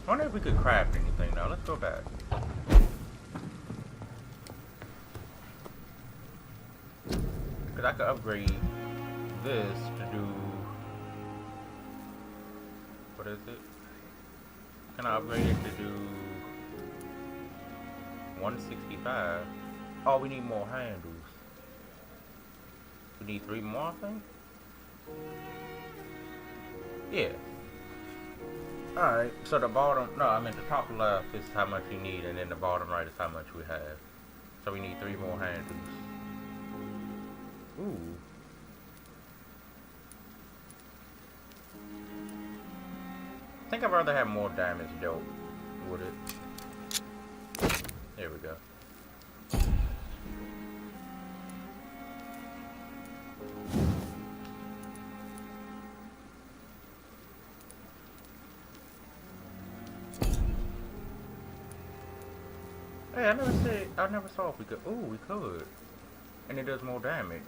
I wonder if we could craft anything now. Let's go back. Because I could upgrade this to do... What is it? Can I upgrade it to do 165? Oh, we need more handles. We need 3 more, I think? Yeah. Alright, so the bottom, no, I mean the top left is how much you need, and then the bottom right is how much we have. So we need 3 more handles. Ooh. I think I'd rather have more damage dealt with it. There we go. Hey, I never saw if we could. Ooh, we could. And it does more damage.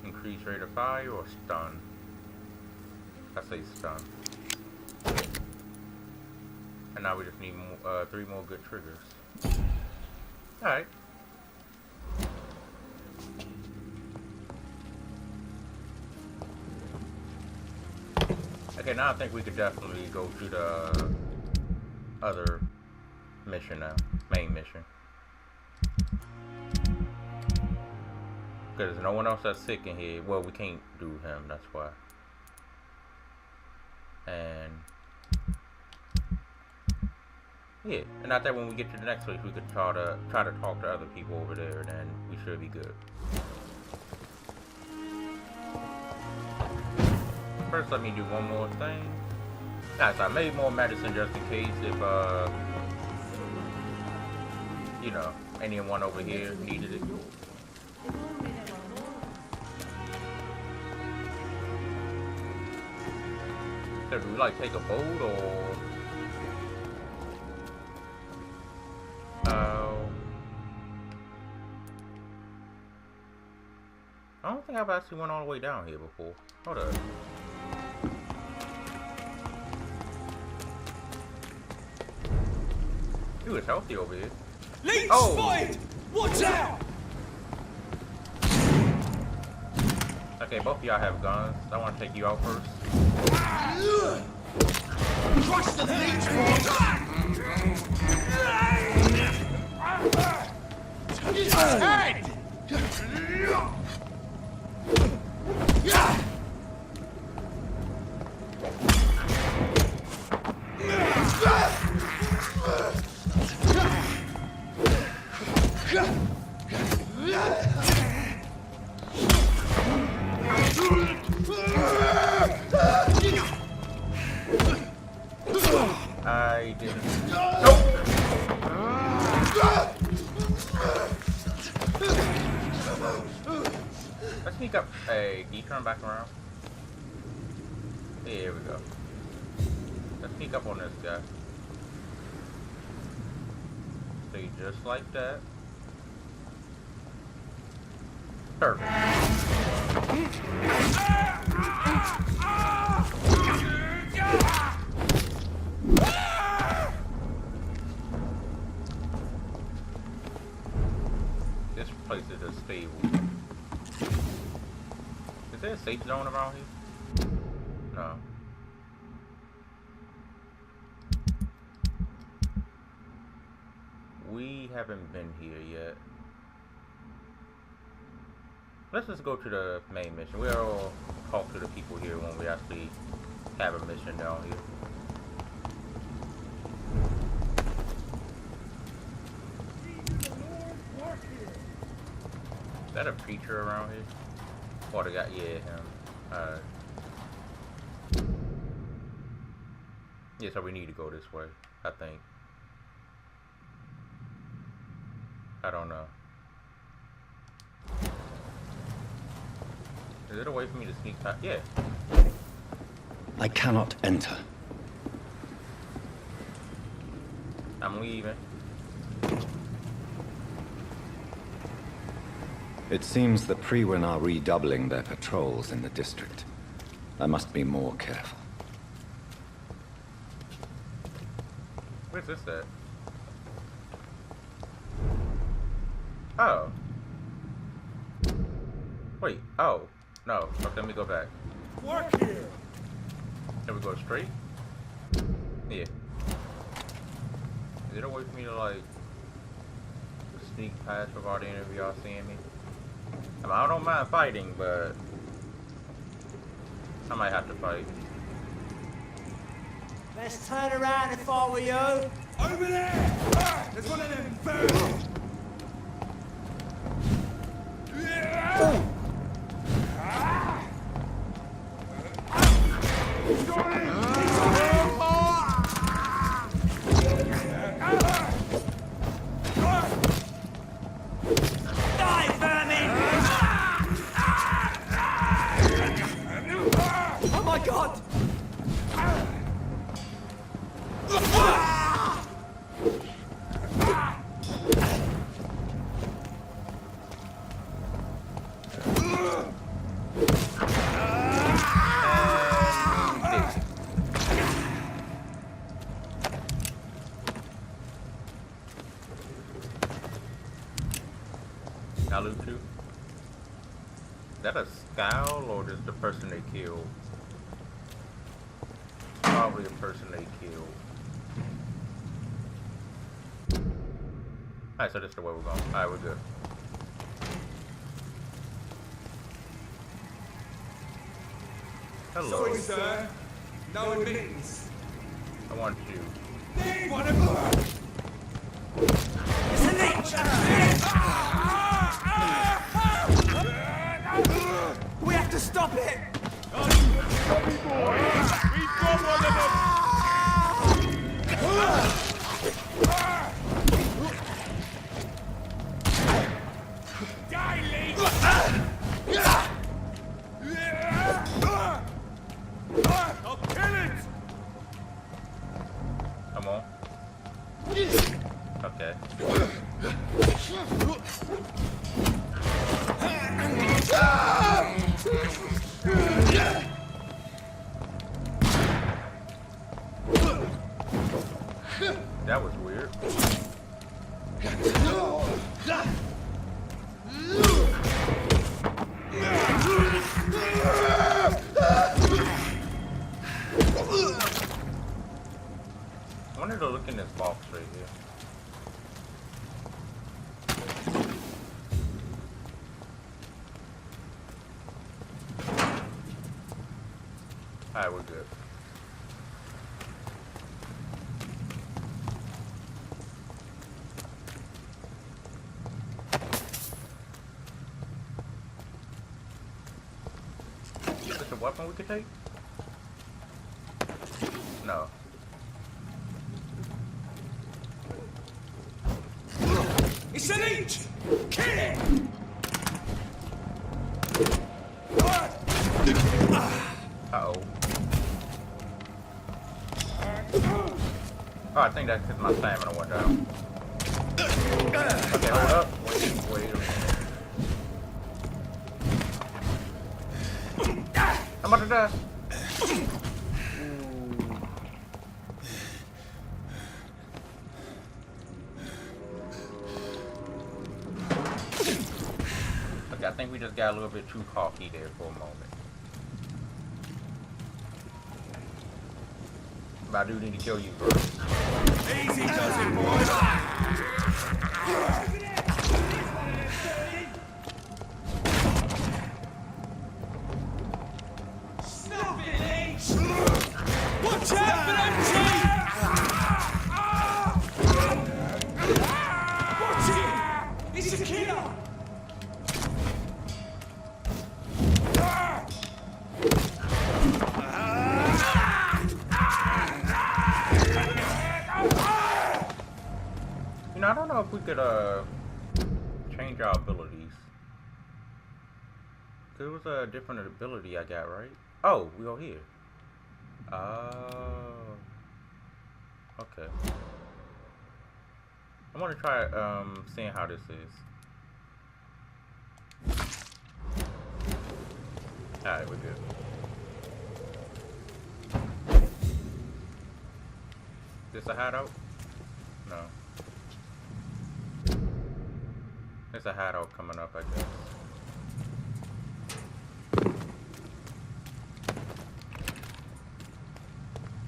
Increase rate of fire or stun? I say stun. And now we just need 3 more good triggers. Alright. Okay, now I think we could definitely go to the other mission now. Main mission. Because there's no one else that's sick in here. Well, we can't do him, that's why. And yeah, and I think when we get to the next place, we could try to talk to other people over there, and then we should be good. First, let me do one more thing. Nice, I made more medicine just in case if you know, anyone over here needed it. So do we like take a boat or? I don't think I've actually went all the way down here before. Hold up. Dude, it's healthy over here. Leech spotted! Watch out! Okay, both of y'all have guns. I want to take you out first. Crush the leech head! I didn't. Nope. Let's sneak up. Hey, can you turn back around? Here we go. Let's sneak up on this guy. See, just like that. Perfect. This place is a stable. Is there a safe zone around here? No. We haven't been here yet. Let's just go to the main mission. We'll talk to the people here when we actually have a mission down here. Is that a preacher around here? Oh, they got, yeah, him. Yeah, so we need to go this way, I think. I don't know. Is it a way for me to sneak past? Yeah. I cannot enter. I'm leaving. It seems the Priwen are redoubling their patrols in the district. I must be more careful. Where's this at? Oh. Wait, oh. No. Okay, let me go back. Work here. Can we go straight? Yeah. Is there a way for me to, like, sneak past without any of y'all seeing me? I mean, I don't mind fighting, but I might have to fight. Let's turn around if I were you. Over there! Ah, there's one of them birds! Die, vermin! Oh my god! I loot too. Is that a scowl or just the person they killed? Probably the person they killed. Alright, so this is the way we're going. Alright, we're good. Hello. Sorry, sir. No admittance. I want you. Need one of them. It's a leech! We have to stop it! Die, leech! I'll kill it! Come on. Okay. That was weird. I wanted to look in this box right here. Alright, we're good. Is this a weapon we could take? No. It's a leech! Kill it! Uh-oh. Oh, I think that's because my stamina went down. Okay, hold up. Wait a minute. I'm about to die. Okay, I think we just got a little bit too cocky there for a moment. But I do need to kill you first. Easy does it, boys! Stop it, leech! Watch out for them teeth! Watch it! It's a killer! You know, I don't know if we could change our abilities. Cause it was a different ability I got, right? Oh, we go here. Oh. Okay. I want to try seeing how this is. Alright, we're good. This a hideout? No. There's a hideout coming up, I guess.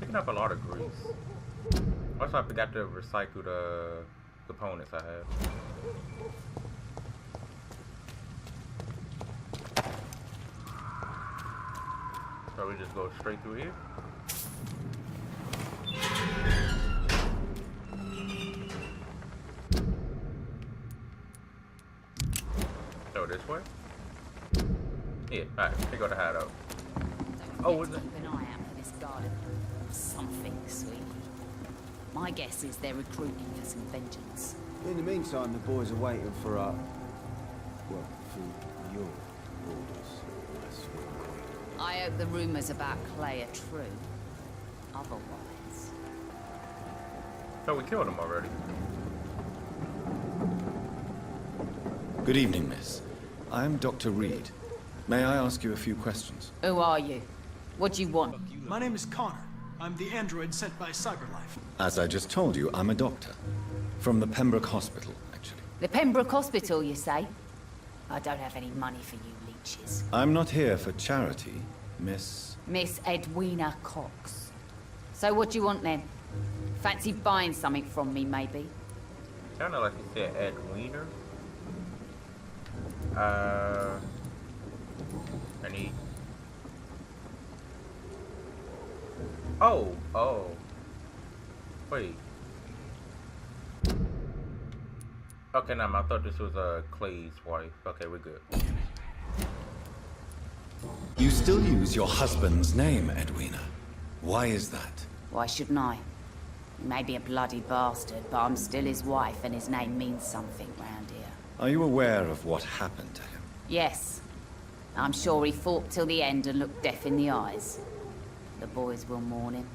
Picking up a lot of grease. Also, I forgot to recycle the components I have. So we just go straight through here. So this way? Yeah, alright, here go the hideout. Oh, is it? Keep an eye out for this garden. Something, sweetie. My guess is they're recruiting for some vengeance. In the meantime, the boys are waiting for our... well, for your orders, my sweet queen. I hope the rumours about Clay are true. Otherwise... So we killed him already. Good evening, miss. I am Dr. Reed. May I ask you a few questions? Who are you? What do you want? My name is Connor. I'm the android sent by CyberLife. As I just told you, I'm a doctor. From the Pembroke Hospital, actually. The Pembroke Hospital, you say? I don't have any money for you leeches. I'm not here for charity, Miss... Miss Edwina Cox. So what do you want then? Fancy buying something from me, maybe? Kinda like you said, Ed Wiener. I need... Oh. Wait. Okay, now I thought this was Clay's wife. Okay, we're good. You still use your husband's name, Edwina. Why is that? Why shouldn't I? He may be a bloody bastard, but I'm still his wife and his name means something round here. Are you aware of what happened to him? Yes. I'm sure he fought till the end and looked death in the eyes. The boys will mourn him.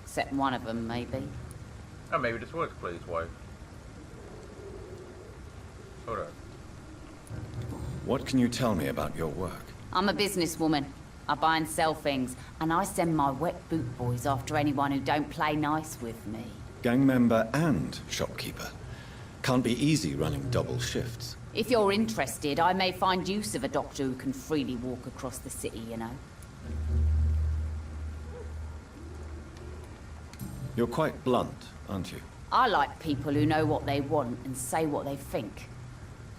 Except one of them, maybe. Oh, maybe this was Clay's wife. Hold on. What can you tell me about your work? I'm a businesswoman. I buy and sell things, and I send my wet boot boys after anyone who don't play nice with me. Gang member and shopkeeper. Can't be easy running double shifts. If you're interested, I may find use of a doctor who can freely walk across the city, you know. You're quite blunt, aren't you? I like people who know what they want and say what they think.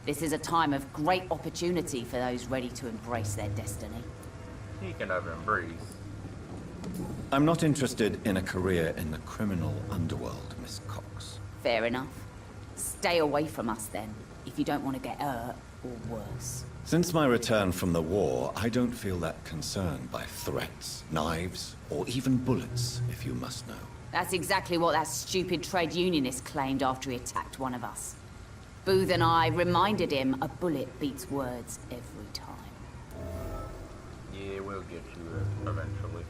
This is a time of great opportunity for those ready to embrace their destiny. Speaking of embrace. I'm not interested in a career in the criminal underworld, Miss Cox. Fair enough. Stay away from us then, if you don't want to get hurt or worse. Since my return from the war, I don't feel that concerned by threats, knives, or even bullets, if you must know. That's exactly what that stupid trade unionist claimed after he attacked one of us. Booth and I reminded him a bullet beats words every time. Yeah, we'll get you eventually.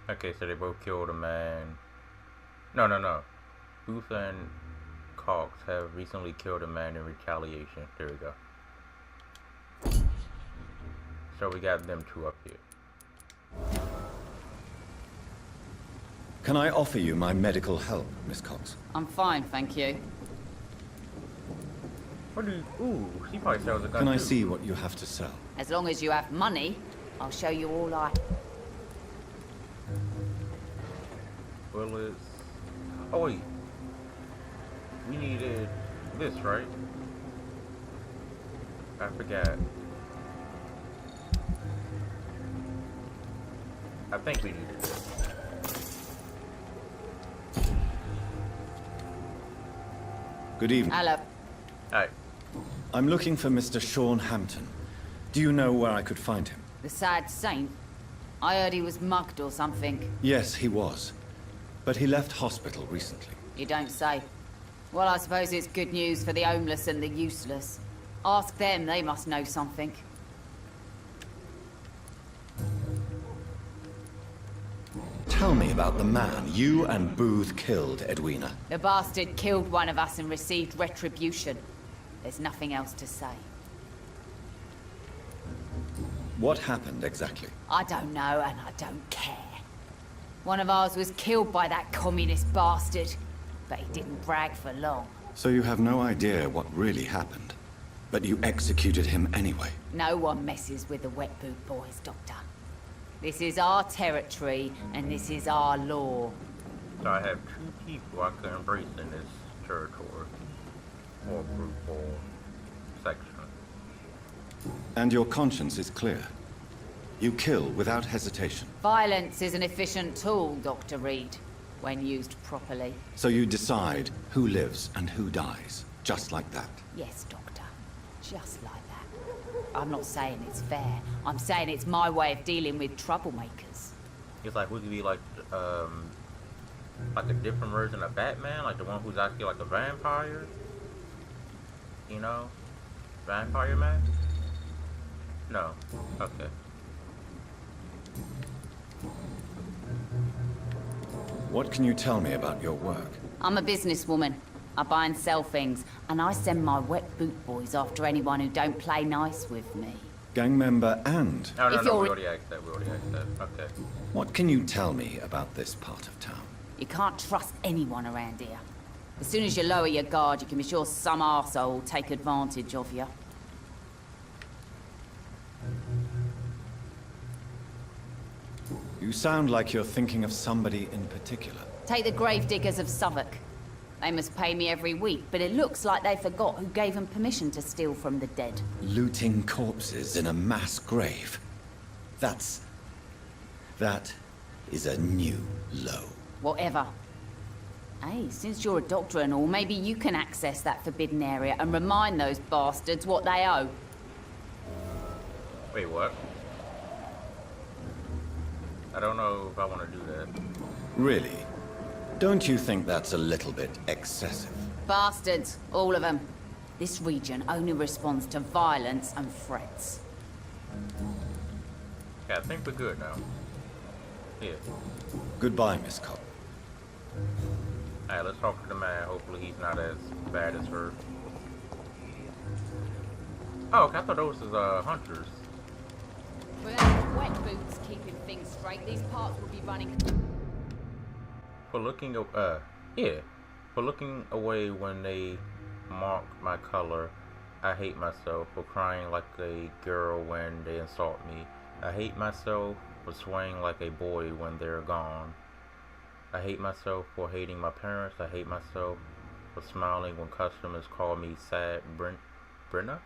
Okay, so they both killed a man. No. Booth and Cox have recently killed a man in retaliation. There we go. So we got them two up here. Can I offer you my medical help, Miss Cox? I'm fine, thank you. What do you... Ooh, she probably sells a gun Can I too. see what you have to sell? As long as you have money, I'll show you all I... Bullets. Oh wait. We needed this, right? I forgot. I think we needed this. Good evening. Hello. Alright. I'm looking for Mr. Sean Hampton. Do you know where I could find him? The sad saint? I heard he was mugged or something. Yes, he was. But he left hospital recently. You don't say. Well, I suppose it's good news for the homeless and the useless. Ask them, they must know something. Tell me about the man you and Booth killed, Edwina. The bastard killed one of us and received retribution. There's nothing else to say. What happened exactly? I don't know, and I don't care. One of ours was killed by that communist bastard, but he didn't brag for long. So you have no idea what really happened, but you executed him anyway. No one messes with the Wet Boot Boys, Doctor. This is our territory, and this is our law. So I have two people I could embrace in this territory, or group, or section. And your conscience is clear. You kill without hesitation. Violence is an efficient tool, Dr. Reed, when used properly. So you decide who lives and who dies, just like that. Yes, Doctor. Just like that. I'm not saying it's fair. I'm saying it's my way of dealing with troublemakers. It's like we could be like a different version of Batman, like the one who's actually like a vampire. You know? Vampire man? No. Okay. What can you tell me about your work? I'm a businesswoman. I buy and sell things, and I send my Wet Boot Boys after anyone who don't play nice with me. Gang member and... No, If we you're- already asked that, Okay. What can you tell me about this part of town? You can't trust anyone around here. As soon as you lower your guard, you can be sure some arsehole will take advantage of you. You sound like you're thinking of somebody in particular. Take the gravediggers of Southwark. They must pay me every week, but it looks like they forgot who gave them permission to steal from the dead. Looting corpses in a mass grave. That is a new low. Whatever. Hey, since you're a doctor and all, maybe you can access that forbidden area and remind those bastards what they owe. Wait, what? I don't know if I want to do that. Really? Don't you think that's a little bit excessive? Bastards, all of them. This region only responds to violence and threats. Yeah, I think we're good now. Yeah. Goodbye, Miss Cobb. Alright, let's talk to the man. Hopefully he's not as bad as her. Oh, okay, I thought those was hunters. Without Wet Boots keeping things straight, these parts would be running... For looking away when they mark my color. I hate myself for crying like a girl when they insult me. I hate myself for swaying like a boy when they're gone. I hate myself for hating my parents. I hate myself for smiling when customers call me sad Brenna.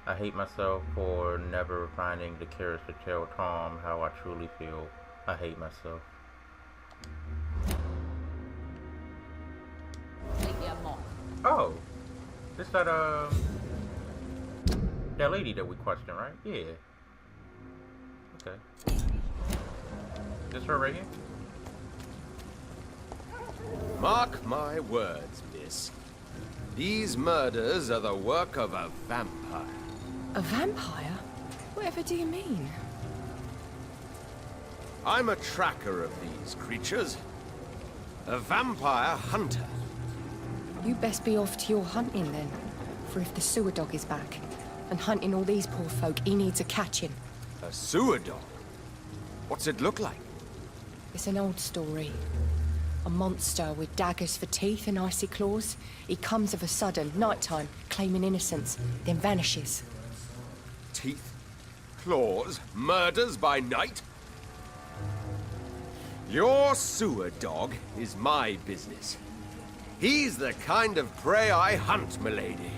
I hate myself for never finding the courage to tell Tom how I truly feel. I hate myself. Completely a mock. Oh, this that lady that we questioned, right? Yeah. Okay. This her right here? Mark my words, miss. These murders are the work of a vampire. A vampire? Whatever do you mean? I'm a tracker of these creatures. A vampire hunter. You best be off to your hunting then. For if the sewer dog is back and hunting all these poor folk, he needs a catching. A sewer dog? What's it look like? It's an old story. A monster with daggers for teeth and icy claws. He comes of a sudden, nighttime, claiming innocence, then vanishes. Teeth, claws, murders by night? Your sewer dog is my business. He's the kind of prey I hunt, milady.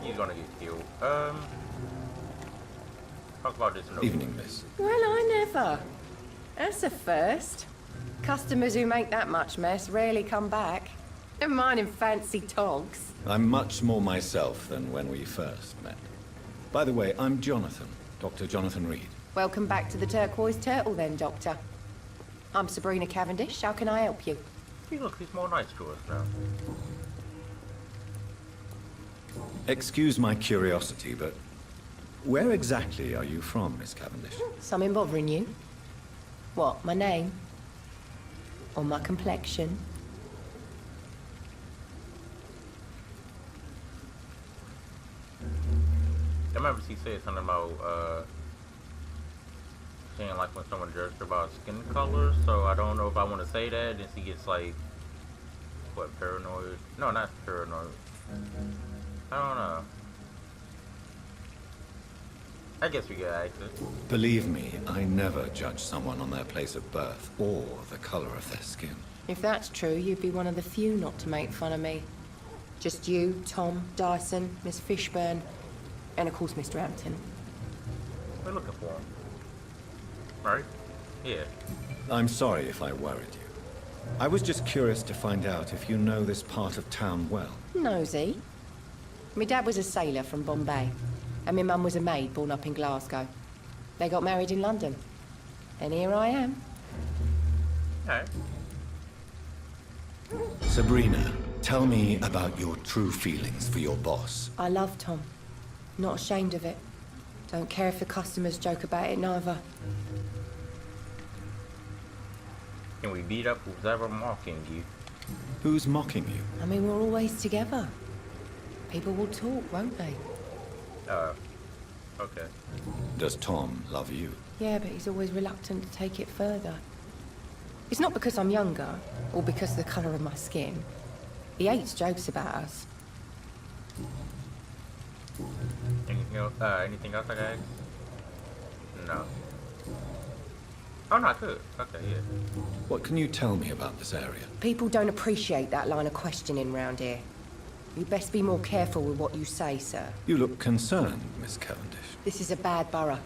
He's gonna get killed. Talk about this in the Evening, miss. Well, I never. That's a first. Customers who make that much mess rarely come back. Never mind in fancy togs. I'm much more myself than when we first met. By the way, I'm Jonathan, Dr. Jonathan Reed. Welcome back to the Turquoise Turtle then, Doctor. I'm Sabrina Cavendish. How can I help you? See, look, he's more nice to us now. Excuse my curiosity, but where exactly are you from, Miss Cavendish? Something bothering you? What, my name? Or my complexion? I remember she said something about, saying like when someone judged about skin color, so I don't know if I want to say that, then she gets like, what, paranoid? No, not paranoid. I don't know. I guess we get access. Believe me, I never judge someone on their place of birth or the color of their skin. If that's true, you'd be one of the few not to make fun of me. Just you, Tom, Dyson, Miss Fishburne, and of course Mr. Hampton. We're looking for him. Right? Yeah. I'm sorry if I worried you. I was just curious to find out if you know this part of town well. Nosy. My dad was a sailor from Bombay, and my mum was a maid born up in Glasgow. They got married in London. And here I am. Alright. Sabrina, tell me about your true feelings for your boss. I love Tom. Not ashamed of it. Don't care if the customers joke about it neither. Can we beat up who's ever mocking you? Who's mocking you? I mean, we're always together. People will talk, won't they? Okay. Does Tom love you? Yeah, but he's always reluctant to take it further. It's not because I'm younger, or because of the colour of my skin. He hates jokes about us. Anything else I got? No. Oh, no, I could. Okay, yeah. What can you tell me about this area? People don't appreciate that line of questioning round here. You best be more careful with what you say, sir. You look concerned, Miss Cavendish. This is a bad borough.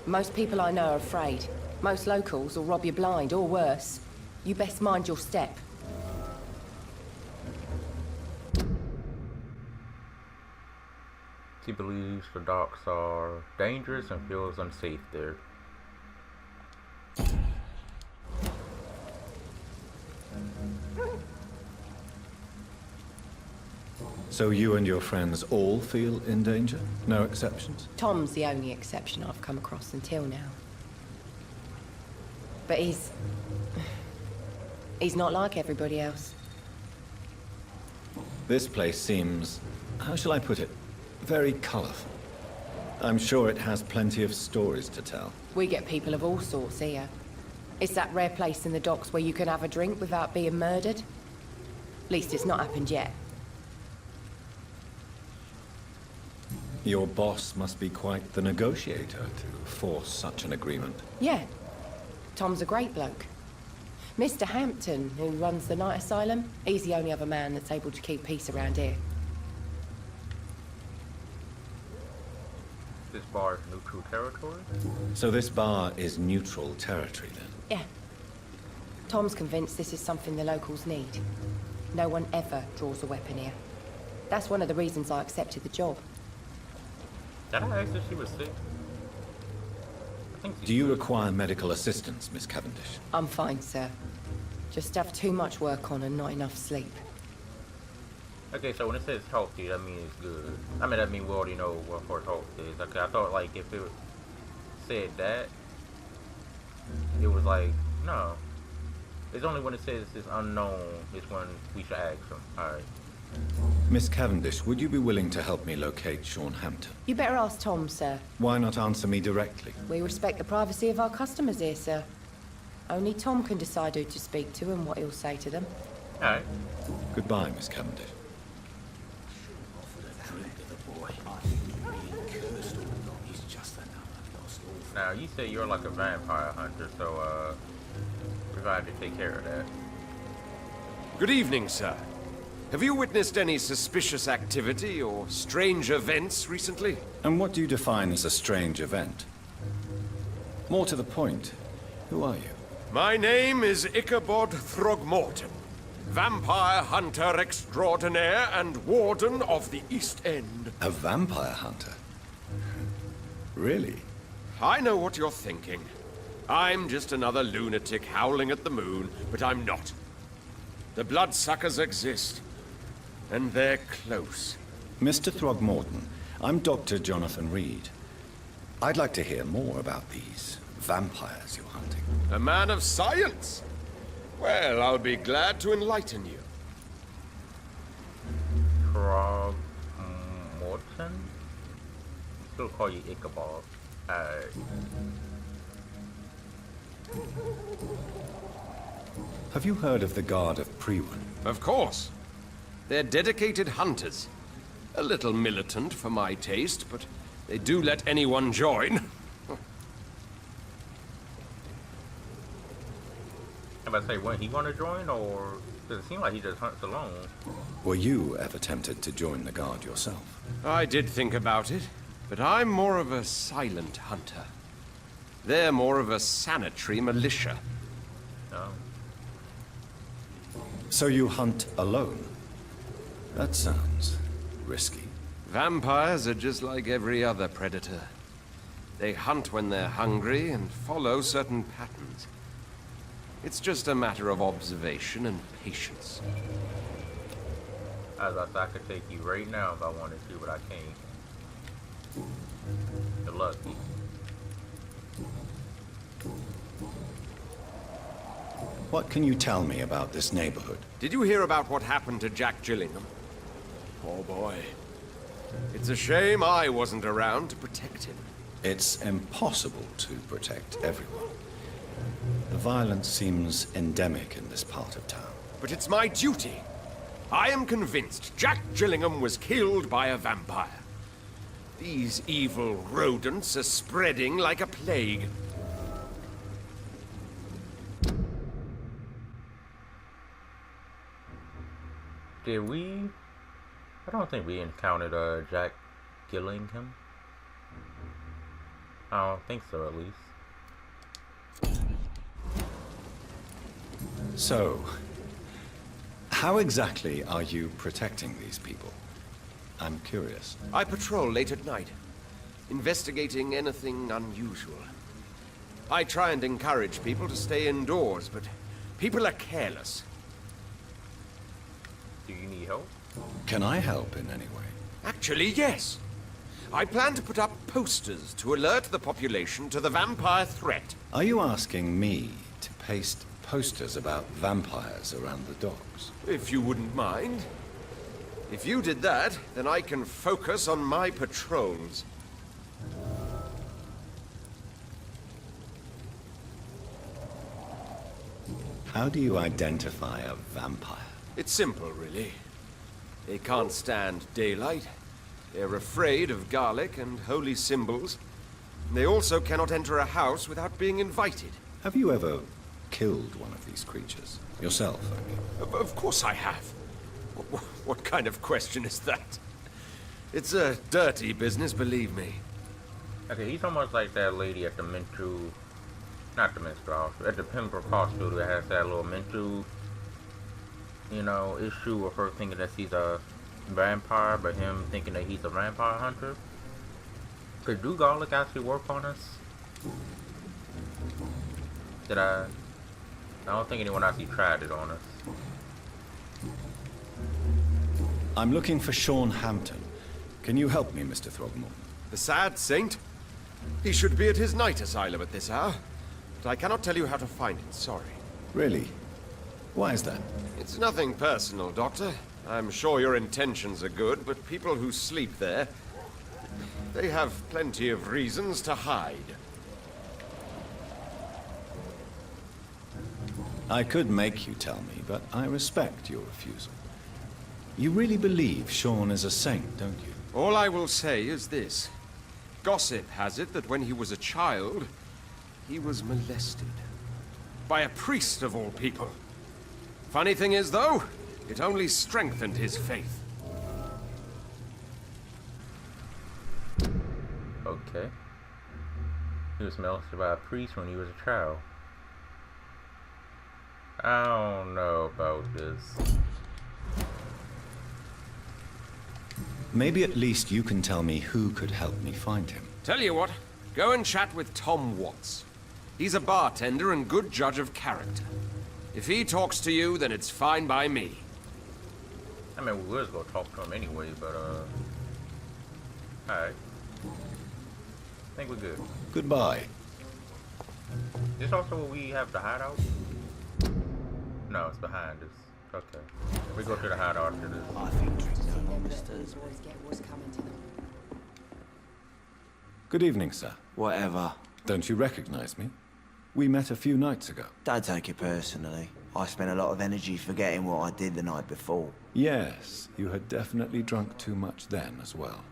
Most people I know are afraid. Most locals will rob you blind, or worse. You best mind your step. She believes the docks are dangerous and feels unsafe there. So you and your friends all feel in danger? No exceptions? Tom's the only exception I've come across until now. But he's not like everybody else. This place seems, how shall I put it, very colorful. I'm sure it has plenty of stories to tell. We get people of all sorts here. It's that rare place in the docks where you can have a drink without being murdered. At least it's not happened yet. Your boss must be quite the negotiator to force such an agreement. Yeah. Tom's a great bloke. Mr. Hampton, who runs the night asylum, he's the only other man that's able to keep peace around here. This bar is neutral territory? So this bar is neutral territory then? Yeah. Tom's convinced this is something the locals need. No one ever draws a weapon here. That's one of the reasons I accepted the job. Did I ask if she was sick? I think Do you require medical assistance, Miss Cavendish? I'm fine, sir. Just have too much work on and not enough sleep. Okay, so when it says healthy, that means it's good. I mean, that means we already know what horse health is. Okay, I thought, like, if it said that, it was like, no. It's only when it says it's unknown is when we should ask them. Alright. Miss Cavendish, would you be willing to help me locate Sean Hampton? You better ask Tom, sir. Why not answer me directly? We respect the privacy of our customers here, sir. Only Tom can decide who to speak to and what he'll say to them. Alright. Goodbye, Miss Cavendish. Now, you say you're like a vampire hunter, so, we're going to have to take care of that. Good evening, sir. Have you witnessed any suspicious activity or strange events recently? And what do you define as a strange event? More to the point, who are you? My name is Ichabod Throgmorton, vampire hunter extraordinaire and warden of the East End. A vampire hunter? Really? I know what you're thinking. I'm just another lunatic howling at the moon, but I'm not. The bloodsuckers exist, and they're close. Mr. Throgmorton, I'm Dr. Jonathan Reed. I'd like to hear more about these vampires you're hunting. A man of science? Well, I'll be glad to enlighten you. Throgmorton? Still call you Ichabod. Have you heard of the Guard of Priwen? Of course. They're dedicated hunters. A little militant for my taste, but they do let anyone join. I'm about to say, when he want to join, or does it seem like he just hunts alone? Were you ever tempted to join the Guard yourself? I did think about it, but I'm more of a silent hunter. They're more of a sanitary militia. No. So you hunt alone? That sounds risky. Vampires are just like every other predator. They hunt when they're hungry and follow certain patterns. It's just a matter of observation and patience. As I could take you right now if I wanted to, but I can't. Good luck. What can you tell me about this neighborhood? Did you hear about what happened to Jack Gillingham? Poor boy. It's a shame I wasn't around to protect him. It's impossible to protect everyone. The violence seems endemic in this part of town. But it's my duty. I am convinced Jack Gillingham was killed by a vampire. These evil rodents are spreading like a plague. Did we? I don't think we encountered Jack Gillingham. I don't think so, at least. So, how exactly are you protecting these people? I'm curious. I patrol late at night, investigating anything unusual. I try and encourage people to stay indoors, but people are careless. Do you need help? Can I help in any way? Actually, yes. I plan to put up posters to alert the population to the vampire threat. Are you asking me to paste posters about vampires around the docks? If you wouldn't mind. If you did that, then I can focus on my patrols. How do you identify a vampire? It's simple, really. They can't stand daylight. They're afraid of garlic and holy symbols. They also cannot enter a house without being invited. Have you ever killed one of these creatures? Yourself, I mean. Of course I have. What kind of question is that? It's a dirty business, believe me. Okay, he's almost like that lady at the mental... Not the menstrual hospital, at the Pembroke Hospital that has that little mental, you know, issue of her thinking that she's a vampire, but him thinking that he's a vampire hunter. Could do garlic actually work on us? I don't think anyone actually tried it on us. I'm looking for Sean Hampton. Can you help me, Mr. Throgmorton? The sad saint? He should be at his night asylum at this hour. But I cannot tell you how to find him, sorry. Really? Why is that? It's nothing personal, Doctor. I'm sure your intentions are good, but people who sleep there, they have plenty of reasons to hide. I could make you tell me, but I respect your refusal. You really believe Sean is a saint, don't you? All I will say is this. Gossip has it that when he was a child, he was molested. By a priest of all people. Funny thing is, though, it only strengthened his faith. Okay. He was molested by a priest when he was a child. I don't know about this. Maybe at least you can tell me who could help me find him. Tell you what, go and chat with Tom Watts. He's a bartender and good judge of character. If he talks to you, then it's fine by me. I mean, we was gonna talk to him anyway, but alright. I think we're good. Goodbye. This also where we have the hideout? No, it's behind us. Okay. We go to the hideout after this. I think drinks are monsters. Good evening, sir. Whatever. Don't you recognize me? We met a few nights ago. Don't take it personally. I spent a lot of energy forgetting what I did the night before. Yes, you had definitely drunk too much then as well.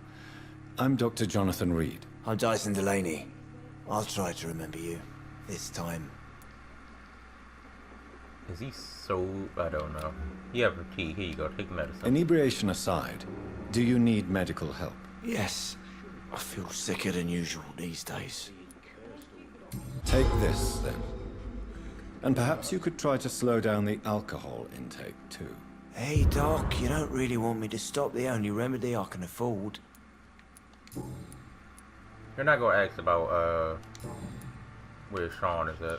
I'm Dr. Jonathan Reed. I'm Dyson Delaney. I'll try to remember you. This time. Is he so... I don't know. You have a key. Here you go. Take medicine. Inebriation aside, do you need medical help? Yes. I feel sicker than usual these days. Take this, then. And perhaps you could try to slow down the alcohol intake, too. Hey, Doc, you don't really want me to stop the only remedy I can afford. You're not gonna ask about, where Sean is at.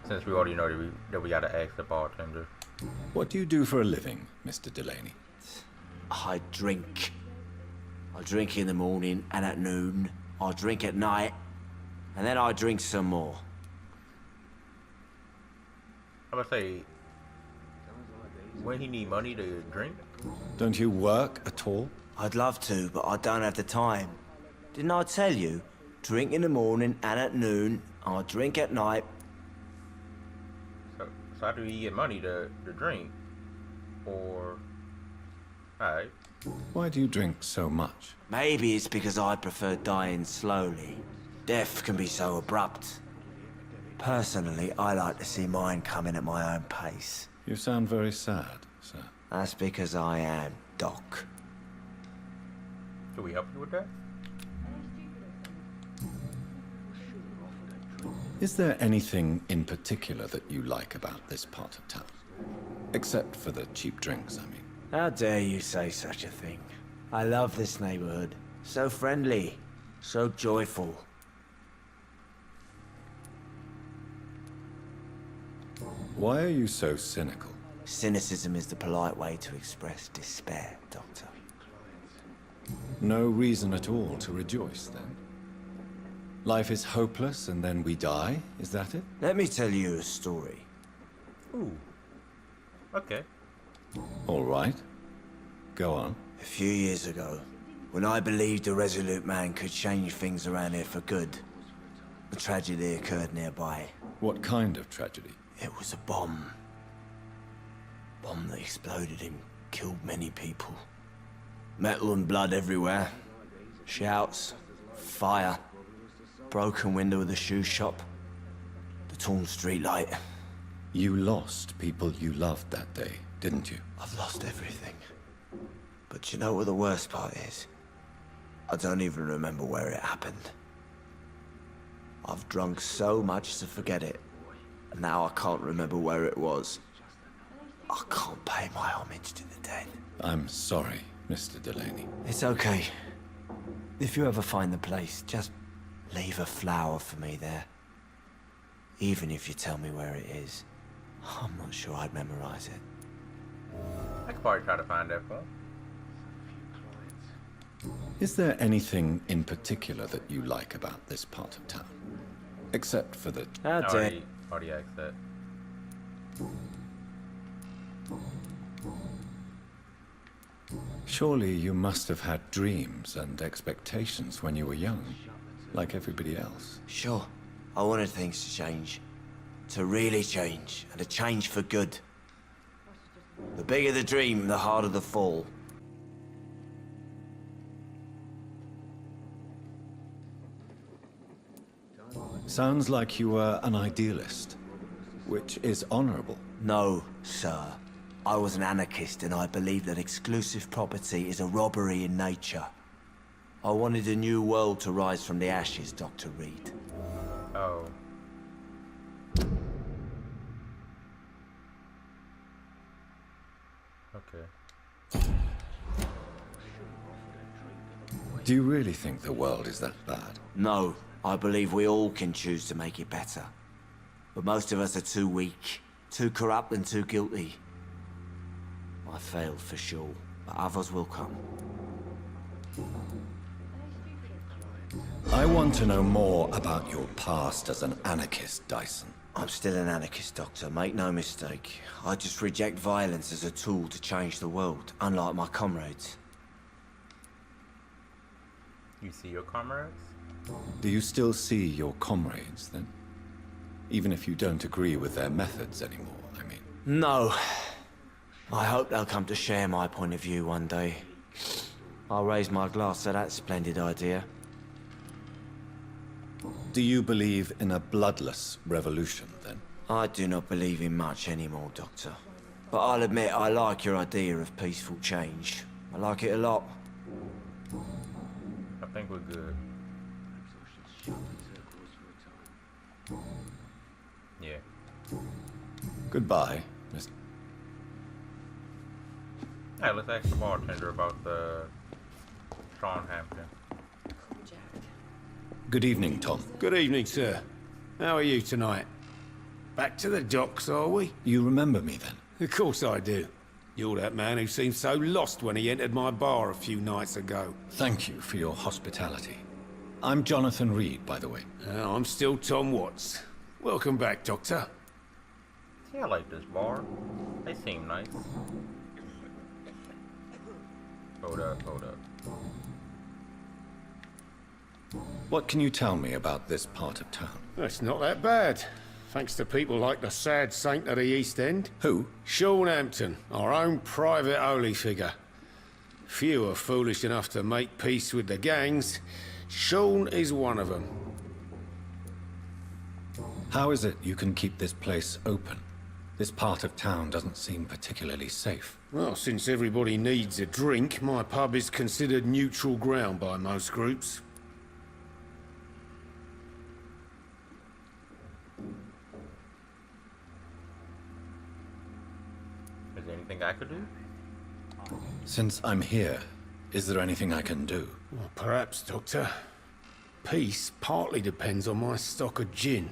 Since we already know that we gotta ask the bartender. What do you do for a living, Mr. Delaney? I drink. I drink in the morning and at noon. I drink at night. And then I drink some more. I'm gonna say, when he need money to drink? Don't you work at all? I'd love to, but I don't have the time. Didn't I tell you? Drink in the morning and at noon. I drink at night. So how do he get money to drink? Or... Alright. Why do you drink so much? Maybe it's because I prefer dying slowly. Death can be so abrupt. Personally, I like to see mine coming at my own pace. You sound very sad, sir. That's because I am, Doc. Can we help you with that? Is there anything in particular that you like about this part of town? Except for the cheap drinks, I mean. How dare you say such a thing? I love this neighborhood. So friendly. So joyful. Why are you so cynical? Cynicism is the polite way to express despair, Doctor. No reason at all to rejoice, then? Life is hopeless and then we die, is that it? Let me tell you a story. Ooh. Okay. All right. Go on. A few years ago, when I believed a resolute man could change things around here for good, a tragedy occurred nearby. What kind of tragedy? It was a bomb. Bomb that exploded and killed many people. Metal and blood everywhere. Shouts, fire, broken window of the shoe shop, the torn streetlight. You lost people you loved that day, didn't you? I've lost everything. But you know what the worst part is? I don't even remember where it happened. I've drunk so much to forget it. And now I can't remember where it was. I can't pay my homage to the dead. I'm sorry, Mr. Delaney. It's okay. If you ever find the place, just leave a flower for me there. Even if you tell me where it is. I'm not sure I'd memorize it. I could probably try to find that for him. Is there anything in particular that you like about this part of town? Except for the... How dare... Already asked that. Surely you must have had dreams and expectations when you were young, like everybody else. Sure. I wanted things to change. To really change, and to change for good. The bigger the dream, the harder the fall. Sounds like you were an idealist, which is honorable. No, sir. I was an anarchist and I believed that exclusive property is a robbery in nature. I wanted a new world to rise from the ashes, Dr. Reed. Oh. Okay. Do you really think the world is that bad? No, I believe we all can choose to make it better. But most of us are too weak, too corrupt and too guilty. I failed for sure, but others will come. I want to know more about your past as an anarchist, Dyson. I'm still an anarchist, Doctor, make no mistake. I just reject violence as a tool to change the world, unlike my comrades. You see your comrades? Do you still see your comrades, then? Even if you don't agree with their methods anymore, I mean. No. I hope they'll come to share my point of view one day. I'll raise my glass to that splendid idea. Do you believe in a bloodless revolution, then? I do not believe in much anymore, Doctor. But I'll admit I like your idea of peaceful change. I like it a lot. I think we're good. Yeah. Goodbye, Mr. Hey, let's ask the bartender about the Sean Hampton. Good evening, Tom. Good evening, sir. How are you tonight? Back to the docks, are we? You remember me, then? Of course I do. You're that man who seemed so lost when he entered my bar a few nights ago. Thank you for your hospitality. I'm Jonathan Reed, by the way. I'm still Tom Watts. Welcome back, Doctor. See, I like this bar. They seem nice. Hold up, hold up. What can you tell me about this part of town? It's not that bad. Thanks to people like the sad saint of the East End. Who? Sean Hampton, our own private holy figure. Few are foolish enough to make peace with the gangs. Sean is one of them. How is it you can keep this place open? This part of town doesn't seem particularly safe. Well, since everybody needs a drink, my pub is considered neutral ground by most groups. Is there anything I could do? Since I'm here, is there anything I can do? Well, perhaps, Doctor. Peace partly depends on my stock of gin.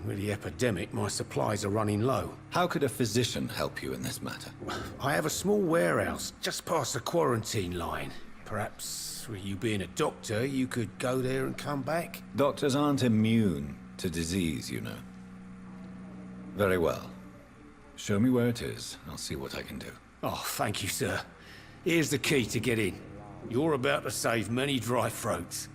With the epidemic, my supplies are running low. How could a physician help you in this matter? I have a small warehouse just past the quarantine line. Perhaps, with you being a doctor, you could go there and come back? Doctors aren't immune to disease, you know. Very well. Show me where it is. I'll see what I can do. Oh, thank you, sir. Here's the key to get in. You're about to save many dry throats.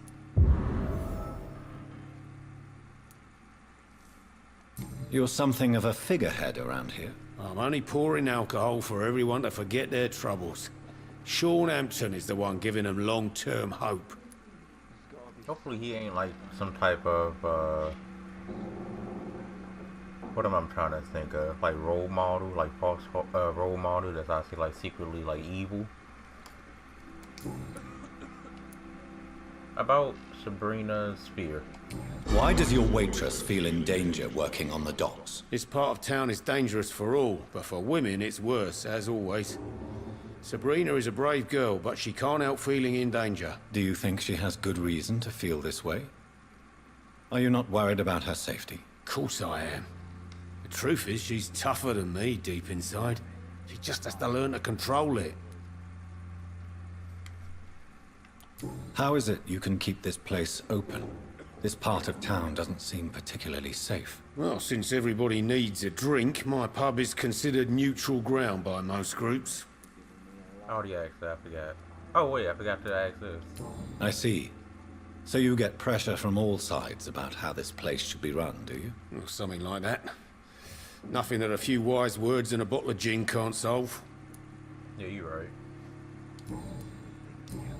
You're something of a figurehead around here. I'm only pouring alcohol for everyone to forget their troubles. Sean Hampton is the one giving them long-term hope. Hopefully he ain't like some type of, what am I trying to think of? Like role model, like false role model that's actually like secretly like evil. About Sabrina's spear. Why does your waitress feel in danger working on the docks? This part of town is dangerous for all, but for women it's worse, as always. Sabrina is a brave girl, but she can't help feeling in danger. Do you think she has good reason to feel this way? Are you not worried about her safety? Of course I am. The truth is, she's tougher than me deep inside. She just has to learn to control it. How is it you can keep this place open? This part of town doesn't seem particularly safe. Well, since everybody needs a drink, my pub is considered neutral ground by most groups. I already asked that, I forgot. Oh wait, I forgot to ask this. I see. So you get pressure from all sides about how this place should be run, do you? Or something like that. Nothing that a few wise words and a bottle of gin can't solve. Yeah, you're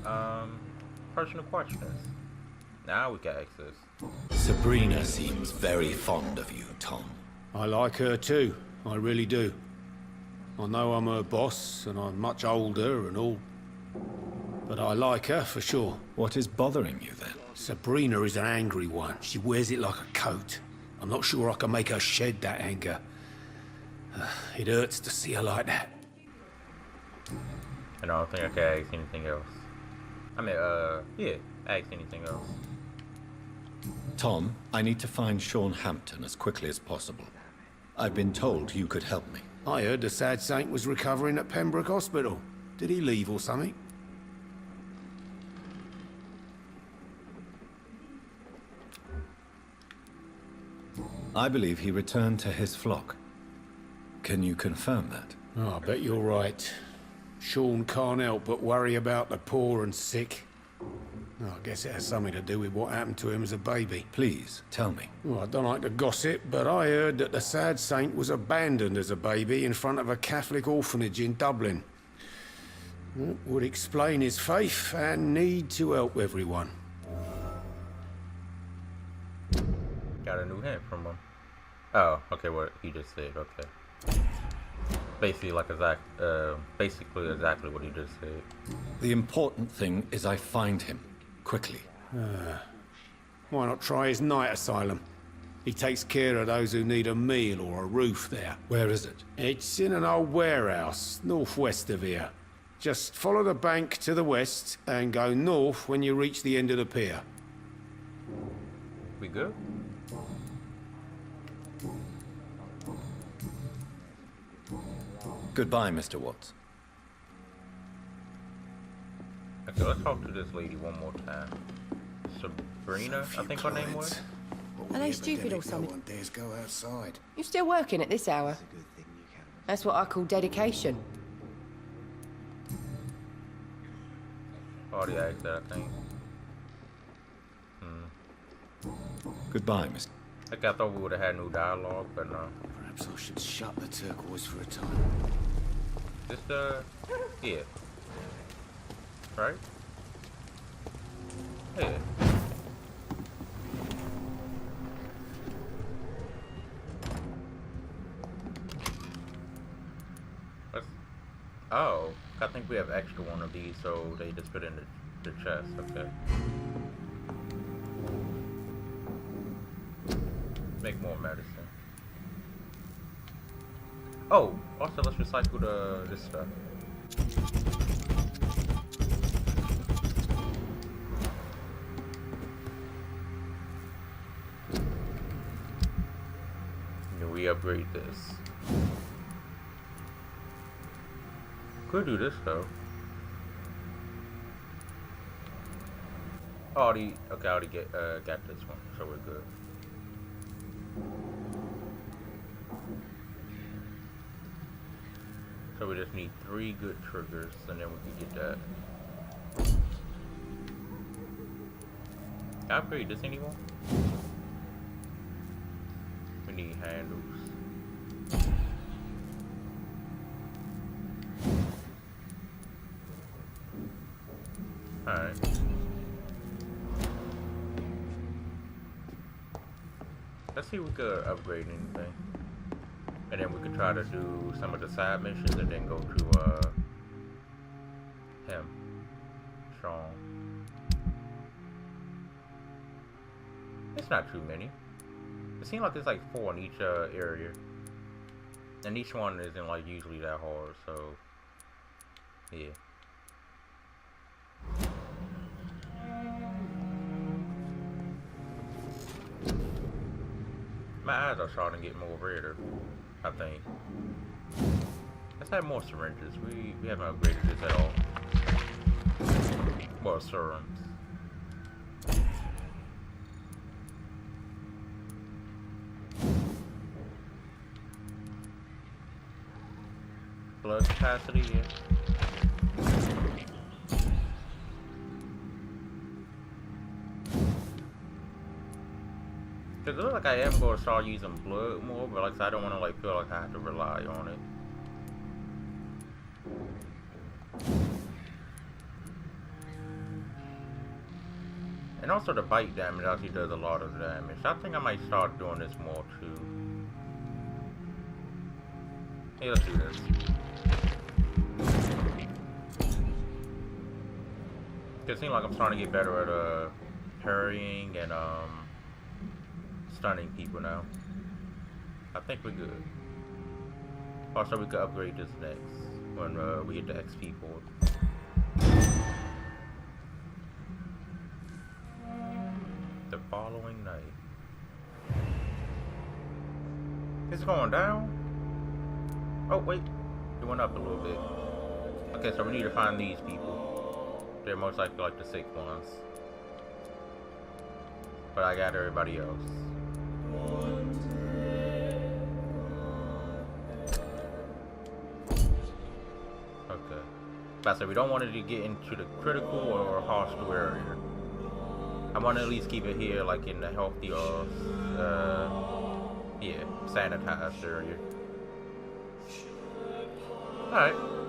right. Personal questions. Now we can ask this. Sabrina seems very fond of you, Tom. I like her too, I really do. I know I'm her boss, and I'm much older and all. But I like her, for sure. What is bothering you, then? Sabrina is an angry one. She wears it like a coat. I'm not sure I can make her shed that anger. It hurts to see her like that. And I don't think I can ask anything else. I mean, yeah, ask anything else. Tom, I need to find Sean Hampton as quickly as possible. I've been told you could help me. I heard the sad saint was recovering at Pembroke Hospital. Did he leave or something? I believe he returned to his flock. Can you confirm that? Oh, I bet you're right. Sean can't help but worry about the poor and sick. Oh, I guess it has something to do with what happened to him as a baby. Please, tell me. Well, I don't like to gossip, but I heard that the sad saint was abandoned as a baby in front of a Catholic orphanage in Dublin. That would explain his faith and need to help everyone. Got a new hint from him. Oh, okay, what he just said, okay. Basically exactly what he just said. The important thing is I find him. Quickly. Why not try his night asylum? He takes care of those who need a meal or a roof there. Where is it? It's in an old warehouse, northwest of here. Just follow the bank to the west and go north when you reach the end of the pier. We good? Goodbye, Mr. Watts. Okay, let's talk to this lady one more time. Sabrina, I think her name was. Are they stupid or something? No one dares go outside. You still working at this hour? That's what I call dedication. Already asked that, I think. Goodbye, Mr. Like, I thought we would have had new dialogue, but no. Perhaps I should shut the turquoise for a time. Just, yeah. Right? Yeah. Let's, oh, I think we have extra one of these, so they just put in the chest, okay. Make more medicine. Oh, also let's recycle this stuff. Can we upgrade this? Could do this though. Oh, okay, I already got this one, so we're good. So we just need 3 good triggers, and then we can get that. Can I upgrade this anymore? We need handles. Alright. Let's see if we could upgrade anything. And then we could try to do some of the side missions and then go to him. Sean. It's not too many. It seems like there's like 4 in each area. And each one isn't like usually that hard, so yeah. My eyes are starting to get more redder, I think. Let's have more syringes. We haven't upgraded this at all. Well, serums. Blood capacity, yeah. Cause it looks like I am going to start using blood more, but like I don't want to like feel like I have to rely on it. And also the bite damage actually does a lot of damage. I think I might start doing this more too. Hey, let's do this. It seems like I'm starting to get better at parrying and stunning people now. I think we're good. Also, we could upgrade this next when we get the XP for it. The following It's going down? Oh, wait. It went up a little bit. Okay, so we need to find these people. They're most likely like the sick ones. But I got everybody else. Okay. But so we don't want it to get into the critical or hostile area. I want to at least keep it here, like in the healthy or, yeah, sanitized area. Alright.